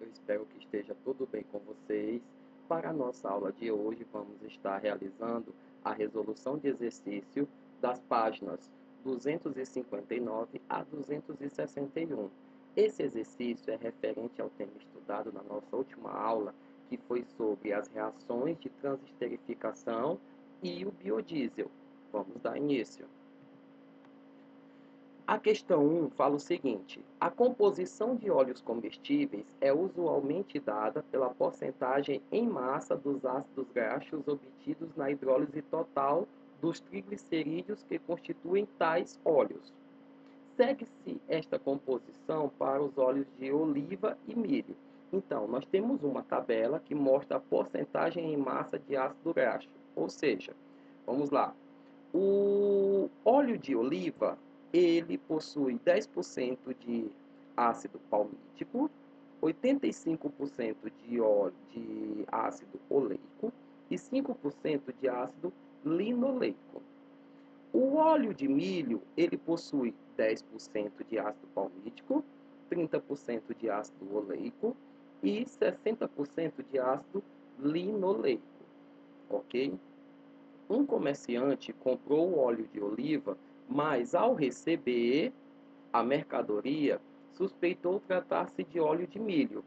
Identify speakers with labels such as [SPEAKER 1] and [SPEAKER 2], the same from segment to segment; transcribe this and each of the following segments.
[SPEAKER 1] Eu espero que esteja tudo bem com vocês. Para a nossa aula de hoje, vamos estar realizando a resolução de exercício das páginas 259 a 261. Esse exercício é referente ao tema estudado na nossa última aula, que foi sobre as reações de transesterificação e o biodiesel. Vamos dar início. A questão 1 fala o seguinte: a composição de óleos comestíveis é usualmente dada pela porcentagem em massa dos ácidos graxos obtidos na hidrólise total dos triglicerídeos que constituem tais óleos. Segue-se esta composição para os óleos de oliva e milho. Então, nós temos uma tabela que mostra a porcentagem em massa de ácido graxo. Ou seja, vamos lá. O óleo de oliva, ele possui 10% de ácido palmítico, 85% de ácido oleico e 5% de ácido linoleico. O óleo de milho, ele possui 10% de ácido palmítico, 30% de ácido oleico e 60% de ácido linoleico, ok? Um comerciante comprou o óleo de oliva, mas ao receber a mercadoria, suspeitou tratar-se de óleo de milho.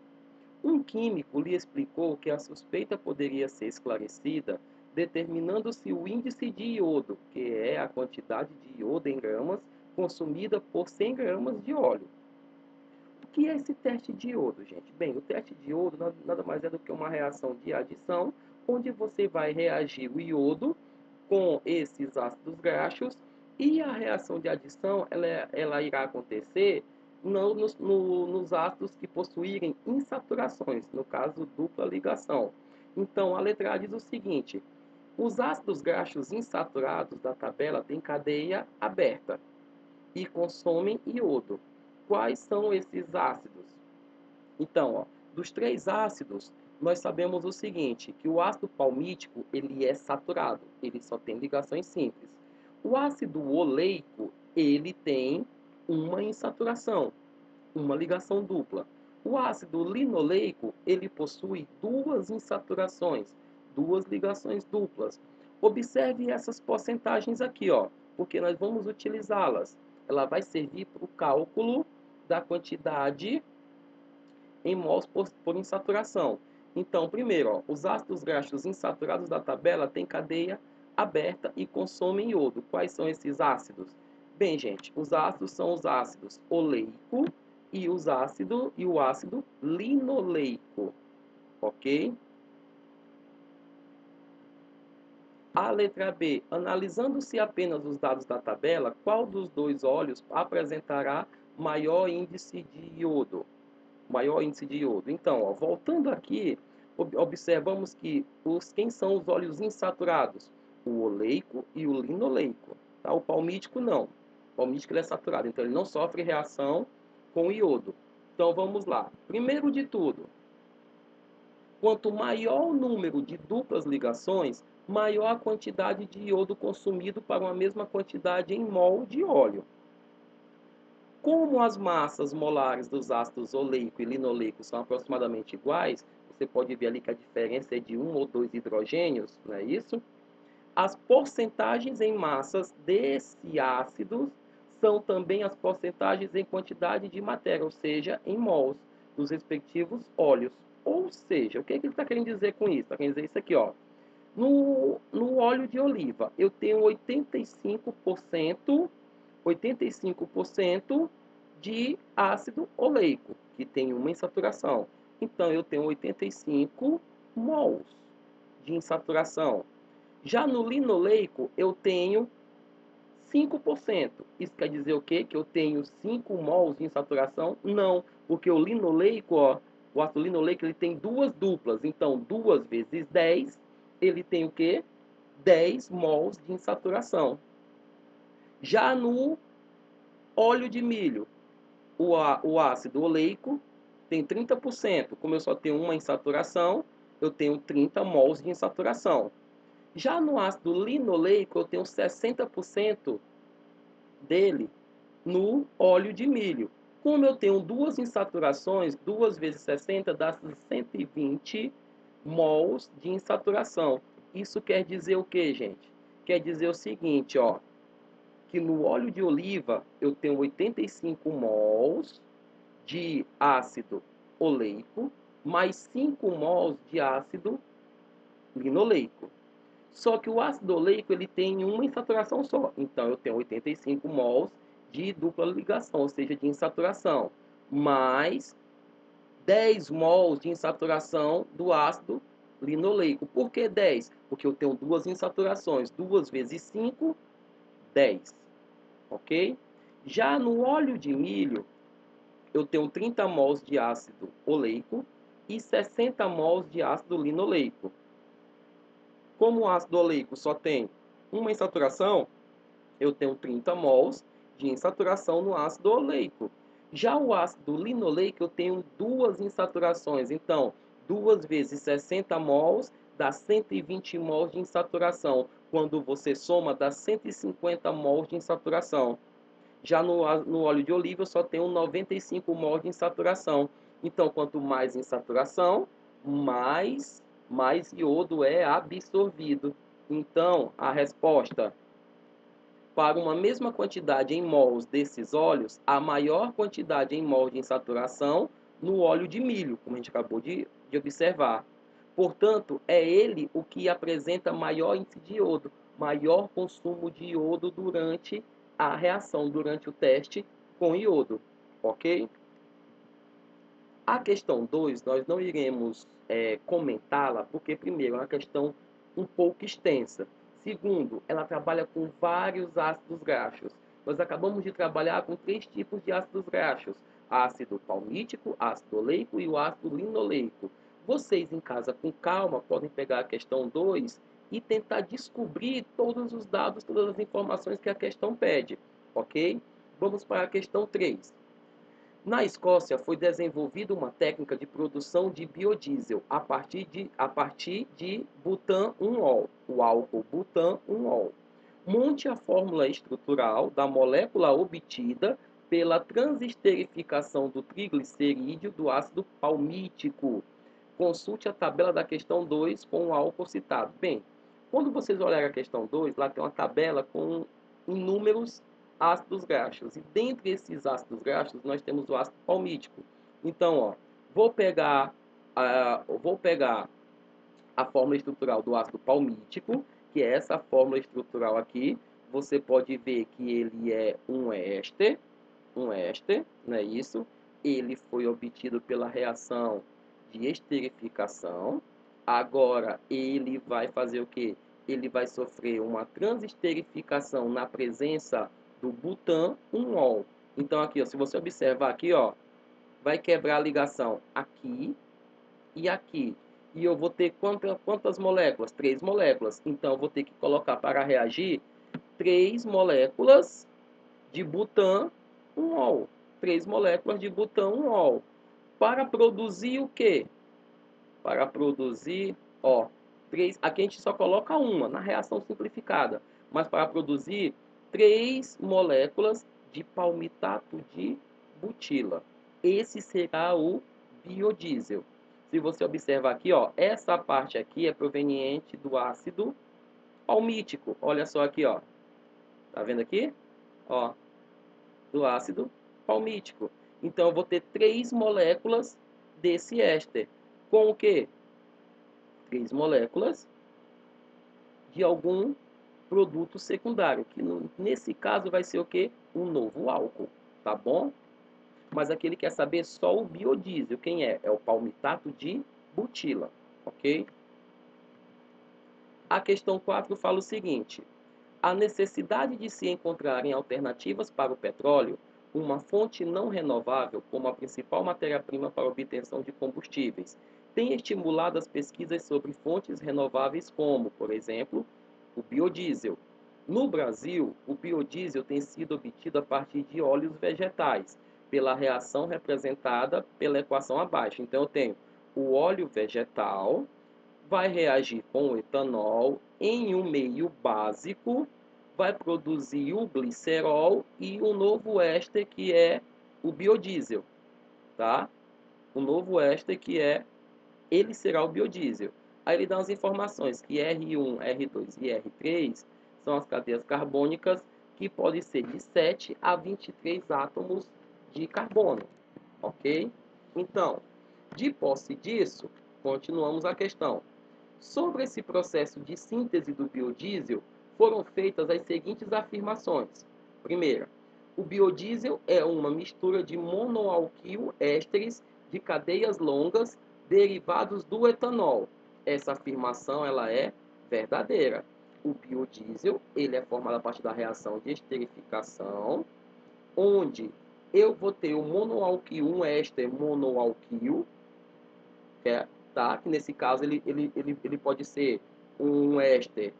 [SPEAKER 1] Um químico lhe explicou que a suspeita poderia ser esclarecida determinando-se o índice de iodo, que é a quantidade de iodo em gramas consumida por 100 gramas de óleo. O que é esse teste de iodo, gente? Bem, o teste de iodo nada mais é do que uma reação de adição, onde você vai reagir o iodo com esses ácidos graxos e a reação de adição ela irá acontecer nos ácidos que possuírem insaturações, no caso dupla ligação. Então a letra A diz o seguinte: os ácidos graxos insaturados da tabela têm cadeia aberta e consomem iodo. Quais são esses ácidos? Então, dos três ácidos, nós sabemos o seguinte, que o ácido palmítico ele é saturado, ele só tem ligações simples. O ácido oleico, ele tem uma insaturação, uma ligação dupla. O ácido linoleico, ele possui duas insaturações, duas ligações duplas. Observe essas porcentagens aqui, porque nós vamos utilizá-las. Ela vai servir para o cálculo da quantidade em mols por insaturação. Então, primeiro, os ácidos graxos insaturados da tabela têm cadeia aberta e consomem iodo. Quais são esses ácidos? Bem, gente, os ácidos são os ácidos oleico e o ácido linoleico, ok? A letra B, analisando-se apenas os dados da tabela, qual dos dois óleos apresentará maior índice de iodo? Maior índice de iodo. Então, voltando aqui, observamos que quem são os óleos insaturados? O oleico e o linoleico. Tá? O palmítico não. O palmítico ele é saturado, então ele não sofre reação com o iodo. Então vamos lá. Primeiro de tudo, quanto maior o número de duplas ligações, maior a quantidade de iodo consumido para uma mesma quantidade em mol de óleo. Como as massas molares dos ácidos oleico e linoleico são aproximadamente iguais, você pode ver ali que a diferença é de um ou dois hidrogênios, não é isso? As porcentagens em massas desse ácido são também as porcentagens em quantidade de matéria, ou seja, em mols, dos respectivos óleos. Ou seja, o que ele está querendo dizer com isso? Está querendo dizer isso aqui, No óleo de oliva, eu tenho 85% de ácido oleico, que tem uma insaturação. Então, eu tenho 85 mols de insaturação. Já no linoleico, eu tenho 5%. Isso quer dizer o quê? Que eu tenho 5 mols de insaturação? Não, porque o linoleico, o ácido linoleico, ele tem duas duplas. Então, 2 vezes 10, ele tem o quê? 10 mols de insaturação. Já no óleo de milho, o ácido oleico tem 30%. Como eu só tenho uma insaturação, eu tenho 30 mols de insaturação. Já no ácido linoleico, eu tenho 60% dele no óleo de milho. Como eu tenho duas insaturações, 2 vezes 60 dá 120 mols de insaturação. Isso quer dizer o que, gente? Quer dizer o seguinte, ó, que no óleo de oliva eu tenho 85 mols de ácido oleico, mais 5 mols de ácido linoleico. Só que o ácido oleico ele tem uma insaturação só. Então eu tenho 85 mols de dupla ligação, ou seja, de insaturação, mais 10 mols de insaturação do ácido linoleico. Por que 10? Porque eu tenho duas insaturações. 2 vezes 5, 10. Ok? Já no óleo de milho, eu tenho 30 mols de ácido oleico e 60 mols de ácido linoleico. Como o ácido oleico só tem uma insaturação, eu tenho 30 mols de insaturação no ácido oleico. Já o ácido linoleico, eu tenho duas insaturações. Então, 2 vezes 60 mols dá 120 mols de insaturação. Quando você soma, dá 150 mols de insaturação. Já no óleo de oliva, eu só tenho 95 mols de insaturação. Então, quanto mais insaturação, mais iodo é absorvido. Então, a resposta para uma mesma quantidade em mols desses óleos, a maior quantidade em mols de insaturação no óleo de milho, como a gente acabou de observar. Portanto, é ele o que apresenta maior índice de iodo, maior consumo de iodo durante a reação, durante o teste com iodo, ok? A questão 2 nós não iremos comentá-la, porque, primeiro, é uma questão um pouco extensa. Segundo, ela trabalha com vários ácidos graxos. Nós acabamos de trabalhar com 3 tipos de ácidos graxos: ácido palmítico, ácido oleico e o ácido linoleico. Vocês, em casa, com calma, podem pegar a questão 2 e tentar descobrir todos os dados, todas as informações que a questão pede, ok? Vamos para a questão 3. Na Escócia, foi desenvolvida uma técnica de produção de biodiesel a partir de butan-1-ol, o álcool butan-1-ol. Monte a fórmula estrutural da molécula obtida pela transesterificação do triglicerídeo do ácido palmítico. Consulte a tabela da questão 2 com o álcool citado. Bem, quando vocês olharem a questão 2, lá tem uma tabela com inúmeros ácidos graxos. E dentre esses ácidos graxos, nós temos o ácido palmítico. Então, ó, vou pegar a fórmula estrutural do ácido palmítico, que é essa fórmula estrutural aqui. Você pode ver que ele é um éster, não é isso? Ele foi obtido pela reação de esterificação. Agora, ele vai fazer o quê? Ele vai sofrer uma transesterificação na presença do butan-1-ol. Então, aqui, ó, se você observar aqui, ó, vai quebrar a ligação aqui e aqui. E eu vou ter quantas moléculas? 3 moléculas. Então, eu vou ter que colocar para reagir 3 moléculas de butan-1-ol. 3 moléculas de butan-1-ol. Para produzir o quê? Para produzir, ó, 3, aqui a gente só coloca uma na reação simplificada, mas para produzir 3 moléculas de palmitato de butila. Esse será o biodiesel. Se você observar aqui, ó, essa parte aqui é proveniente do ácido palmítico. Olha só aqui, ó. Tá vendo aqui? Ó, do ácido palmítico. Então, eu vou ter 3 moléculas desse éster. Com o quê? 3 moléculas de algum produto secundário, que nesse caso vai ser o quê? Um novo álcool, tá bom? Mas aqui ele quer saber só o biodiesel. Quem é? É o palmitato de butila, ok? A questão 4 fala o seguinte: a necessidade de se encontrarem alternativas para o petróleo, uma fonte não renovável como a principal matéria-prima para a obtenção de combustíveis, tem estimulado as pesquisas sobre fontes renováveis como, por exemplo, o biodiesel. No Brasil, o biodiesel tem sido obtido a partir de óleos vegetais, pela reação representada pela equação abaixo. Então, eu tenho o óleo vegetal, vai reagir com o etanol em um meio básico, vai produzir o glicerol e um novo éster que é o biodiesel, tá? O novo éster ele será o biodiesel. Aí ele dá as informações que R1, R2 e R3 são as cadeias carbônicas que podem ser de 7 a 23 átomos de carbono, ok? Então, de posse disso, continuamos a questão. Sobre esse processo de síntese do biodiesel, foram feitas as seguintes afirmações. Primeira, o biodiesel é uma mistura de monoalquil ésteres de cadeias longas derivados do etanol. Essa afirmação ela é verdadeira. O biodiesel ele é formado a partir da reação de esterificação, onde eu vou ter o monoalquil, um éster monoalquil, tá? Que nesse caso ele pode ser um éster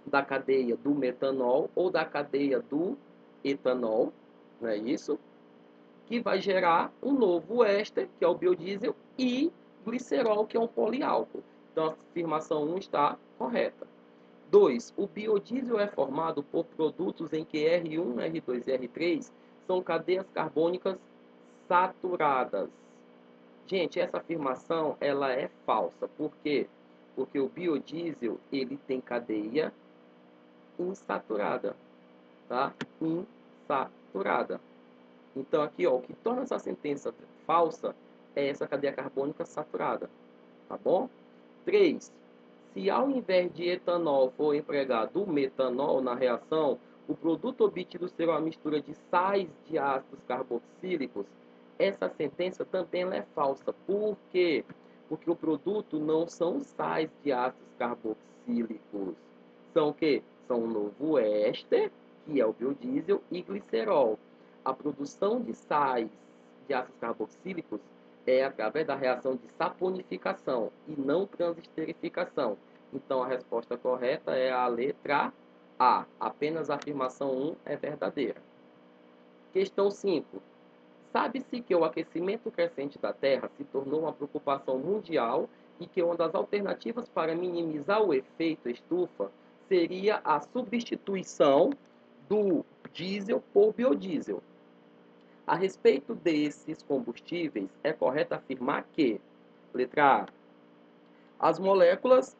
[SPEAKER 1] da cadeia do metanol ou da cadeia do etanol, não é isso? Que vai gerar um novo éster, que é o biodiesel, e glicerol, que é um poliálcool. Então, a afirmação 1 está correta. 2. O biodiesel é formado por produtos em que R1, R2 e R3 são cadeias carbônicas saturadas. Gente, essa afirmação ela é falsa. Por quê? Porque o biodiesel ele tem cadeia insaturada, tá? Insaturada. Então aqui, ó, o que torna essa sentença falsa é essa cadeia carbônica saturada, tá bom? 3. Se ao invés de etanol for empregado o metanol na reação, o produto obtido será uma mistura de sais de ácidos carboxílicos. Essa sentença também é falsa. Por quê? Porque o produto não são sais de ácidos carboxílicos. São o quê? São um novo éster, que é o biodiesel, e glicerol. A produção de sais de ácidos carboxílicos é através da reação de saponificação e não transesterificação. Então, a resposta correta é a letra A. Apenas a afirmação 1 é verdadeira. Questão 5. Sabe-se que o aquecimento crescente da Terra se tornou uma preocupação mundial e que uma das alternativas para minimizar o efeito estufa seria a substituição do diesel por biodiesel. A respeito desses combustíveis, é correto afirmar que, letra A, as moléculas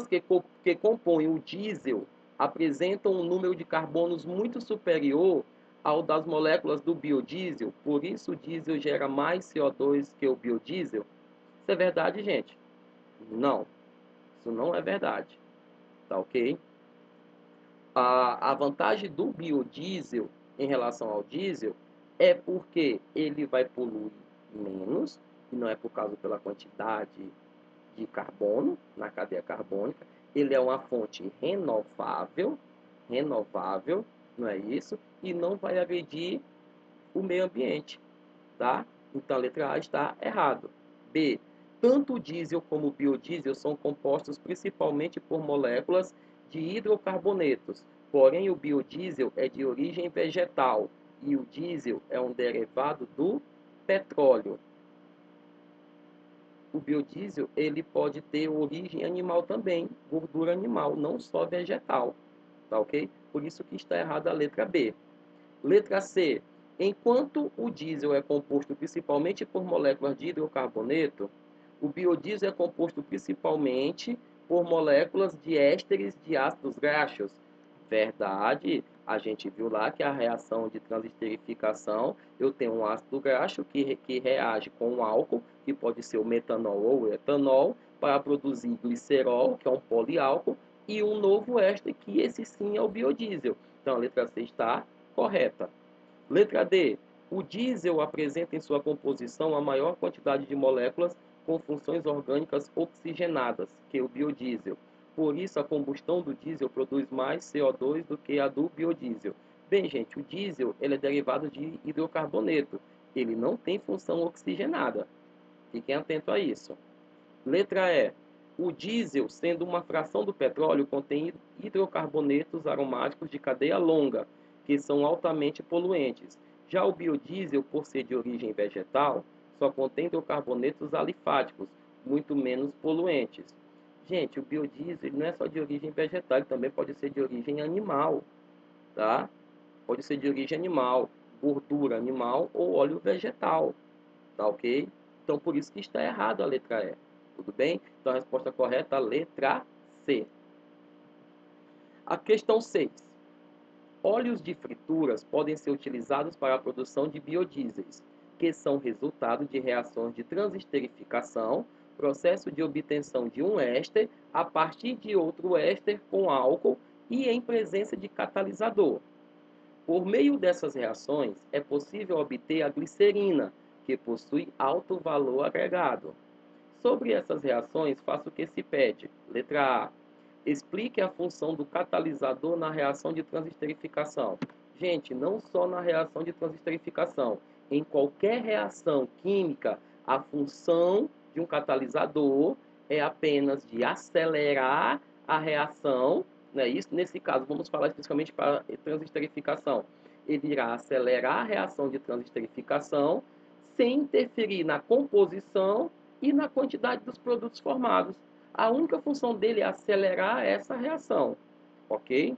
[SPEAKER 1] que compõem o diesel apresentam um número de carbonos muito superior ao das moléculas do biodiesel, por isso o diesel gera mais CO2 que o biodiesel. Isso é verdade, gente? Não, isso não é verdade, tá ok? A vantagem do biodiesel em relação ao diesel é porque ele vai poluir menos, e não é por causa pela quantidade de carbono na cadeia carbônica. Ele é uma fonte renovável, não é isso? E não vai agredir o meio ambiente, tá? Então a letra A está errado. B. Tanto o diesel como o biodiesel são compostos principalmente por moléculas de hidrocarbonetos. Porém, o biodiesel é de origem vegetal e o diesel é um derivado do petróleo. O biodiesel ele pode ter origem animal também, gordura animal, não só vegetal, tá ok? Por isso que está errada a letra B. Letra C. Enquanto o diesel é composto principalmente por moléculas de hidrocarboneto, o biodiesel é composto principalmente por moléculas de ésteres de ácidos graxos. Verdade, a gente viu lá que a reação de transesterificação, eu tenho um ácido graxo que reage com um álcool, que pode ser o metanol ou o etanol, para produzir glicerol, que é um poliálcool, e um novo éster, que esse sim é o biodiesel. Então a letra C está correta. Letra D. O diesel apresenta em sua composição a maior quantidade de moléculas com funções orgânicas oxigenadas que o biodiesel. Por isso, a combustão do diesel produz mais CO2 do que a do biodiesel. Bem, gente, o diesel ele é derivado de hidrocarboneto. Ele não tem função oxigenada. Fiquem atentos a isso. Letra E. O diesel, sendo uma fração do petróleo, contém hidrocarbonetos aromáticos de cadeia longa, que são altamente poluentes. Já o biodiesel, por ser de origem vegetal, só contém hidrocarbonetos alifáticos, muito menos poluentes. Gente, o biodiesel ele não é só de origem vegetal, ele também pode ser de origem animal, tá? Pode ser de origem animal, gordura animal ou óleo vegetal, tá ok? Então, por isso que está errado a letra E, tudo bem? Então, a resposta correta é a letra C. A questão 6. Óleos de frituras podem ser utilizados para a produção de biodiesels, que são resultado de reações de transesterificação, processo de obtenção de um éster a partir de outro éster com álcool e em presença de catalisador. Por meio dessas reações, é possível obter a glicerina, que possui alto valor agregado. Sobre essas reações, faça o que se pede. Letra A. Explique a função do catalisador na reação de transesterificação. Gente, não só na reação de transesterificação. Em qualquer reação química, a função de um catalisador é apenas de acelerar a reação. Né? Isso, nesse caso, vamos falar especificamente para transesterificação. Ele irá acelerar a reação de transesterificação sem interferir na composição e na quantidade dos produtos formados. A única função dele é acelerar essa reação, ok?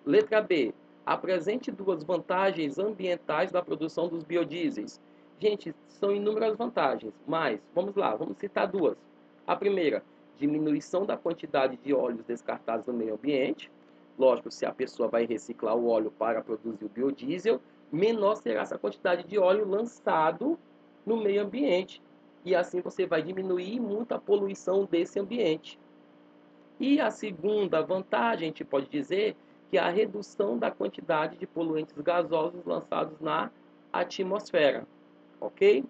[SPEAKER 1] Letra B. Apresente duas vantagens ambientais da produção dos biodiesels. Gente, são inúmeras vantagens, mas vamos lá, vamos citar duas. A primeira, diminuição da quantidade de óleos descartados no meio ambiente. Lógico, se a pessoa vai reciclar o óleo para produzir o biodiesel, menor será essa quantidade de óleo lançado no meio ambiente. E assim você vai diminuir muito a poluição desse ambiente. E a segunda vantagem, a gente pode dizer, que é a redução da quantidade de poluentes gasosos lançados na atmosfera. Ok?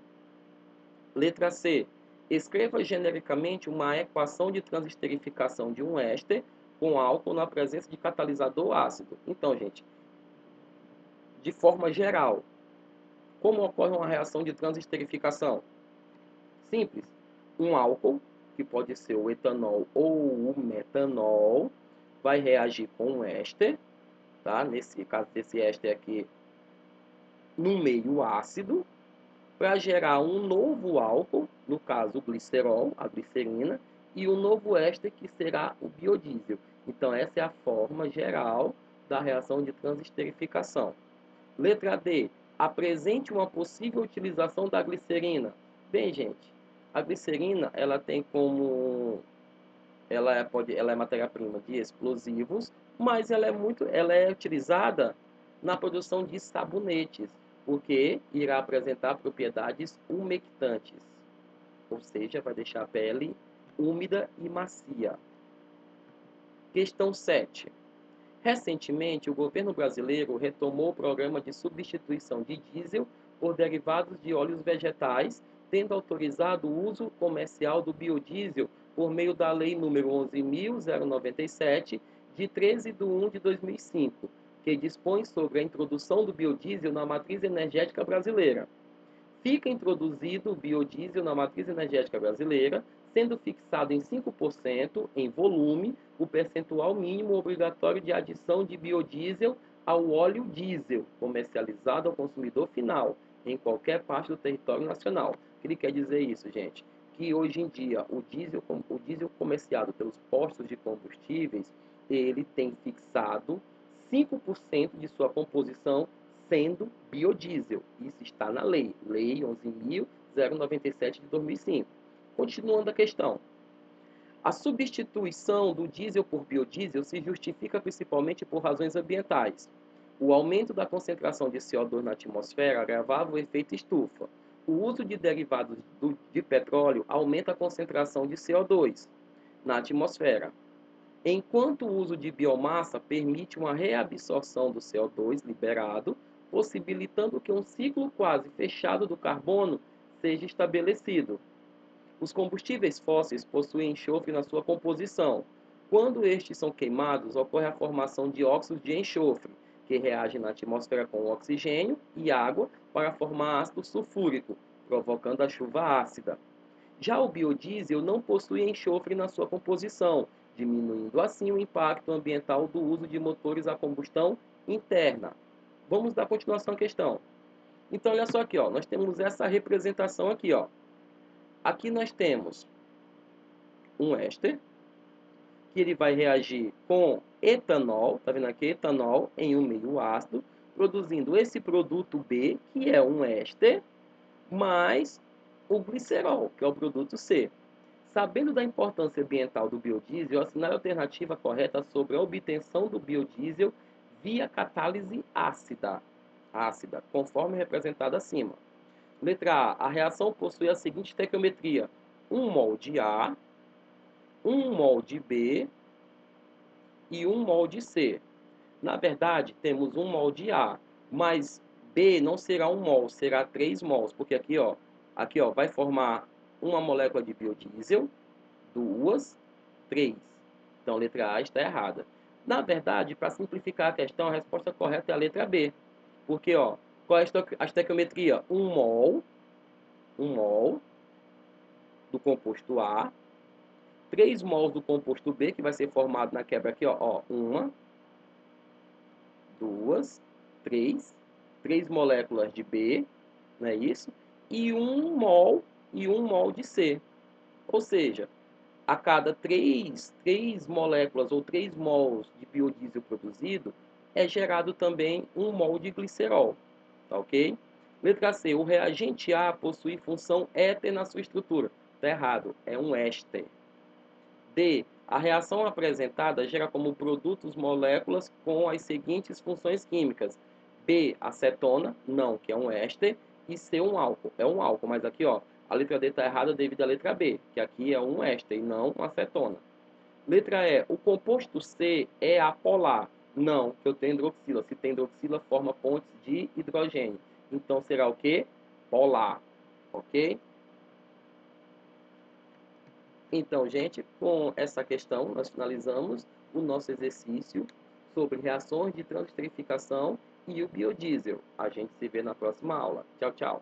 [SPEAKER 1] Letra C. Escreva genericamente uma equação de transesterificação de um éster com álcool na presença de catalisador ácido. Então, gente, de forma geral, como ocorre uma reação de transesterificação? Simples. Um álcool, que pode ser o etanol ou o metanol, vai reagir com um éster, tá? Nesse caso desse éster aqui, no meio ácido, para gerar um novo álcool, no caso o glicerol, a glicerina, e um novo éster que será o biodiesel. Então essa é a forma geral da reação de transesterificação. Letra D. Apresente uma possível utilização da glicerina. Bem, gente, a glicerina ela tem como ela é matéria-prima de explosivos, mas ela é utilizada na produção de sabonetes, porque irá apresentar propriedades umectantes, ou seja, vai deixar a pele úmida e macia. Questão 7. Recentemente, o governo brasileiro retomou o programa de substituição de diesel por derivados de óleos vegetais, tendo autorizado o uso comercial do biodiesel por meio da Lei nº 11.097, de 13 de 1 de 2005, que dispõe sobre a introdução do biodiesel na matriz energética brasileira. Fica introduzido o biodiesel na matriz energética brasileira, sendo fixado em 5% em volume o percentual mínimo obrigatório de adição de biodiesel ao óleo diesel comercializado ao consumidor final, em qualquer parte do território nacional. O que ele quer dizer isso, gente? Que hoje em dia o diesel comerciado pelos postos de combustíveis, ele tem fixado 5% de sua composição sendo biodiesel. Isso está na Lei 11.097 de 2005. Continuando a questão. A substituição do diesel por biodiesel se justifica principalmente por razões ambientais. O aumento da concentração de CO2 na atmosfera agravava o efeito estufa. O uso de derivados de petróleo aumenta a concentração de CO2 na atmosfera, enquanto o uso de biomassa permite uma reabsorção do CO2 liberado, possibilitando que um ciclo quase fechado do carbono seja estabelecido. Os combustíveis fósseis possuem enxofre na sua composição. Quando estes são queimados, ocorre a formação de óxidos de enxofre, que reagem na atmosfera com oxigênio e água para formar ácido sulfúrico, provocando a chuva ácida. Já o biodiesel não possui enxofre na sua composição, diminuindo assim o impacto ambiental do uso de motores a combustão interna. Vamos dar continuação à questão. Então, olha só aqui, ó, nós temos essa representação aqui, ó. Aqui nós temos um éster, que ele vai reagir com etanol, tá vendo aqui? Etanol em um meio ácido, produzindo esse produto B, que é um éster, mais o glicerol, que é o produto C. Sabendo da importância ambiental do biodiesel, assinale a alternativa correta sobre a obtenção do biodiesel via catálise ácida, conforme representado acima. Letra A. A reação possui a seguinte estequiometria: 1 mol de A, 1 mol de B e 1 mol de C. Na verdade, temos 1 mol de A, mas B não será 1 mol, será 3 mols, porque aqui, ó, vai formar uma molécula de biodiesel, 2, 3. Então, a letra A está errada. Na verdade, para simplificar a questão, a resposta correta é a letra B. Porque, ó, qual é a estequiometria? 1 mol do composto A, 3 mols do composto B, que vai ser formado na quebra aqui, ó, 1, 2, 3, 3 moléculas de B, não é isso? E 1 mol de C. Ou seja, a cada 3 moléculas ou 3 mols de biodiesel produzido, é gerado também 1 mol de glicerol, tá ok? Letra C, o reagente A possui função éter na sua estrutura. Está errado, é um éster. D, a reação apresentada gera como produtos moléculas com as seguintes funções químicas. B, acetona, não, que é um éster, e C, um álcool. É um álcool, mas aqui, ó, a letra D está errada devido à letra B, que aqui é um éster e não uma acetona. Letra E, o composto C é apolar. Não, que eu tenho hidroxila. Se tem hidroxila, forma pontes de hidrogênio. Então, será o quê? Polar. Ok? Então, gente, com essa questão, nós finalizamos o nosso exercício sobre reações de transesterificação e o biodiesel. A gente se vê na próxima aula. Tchau, tchau.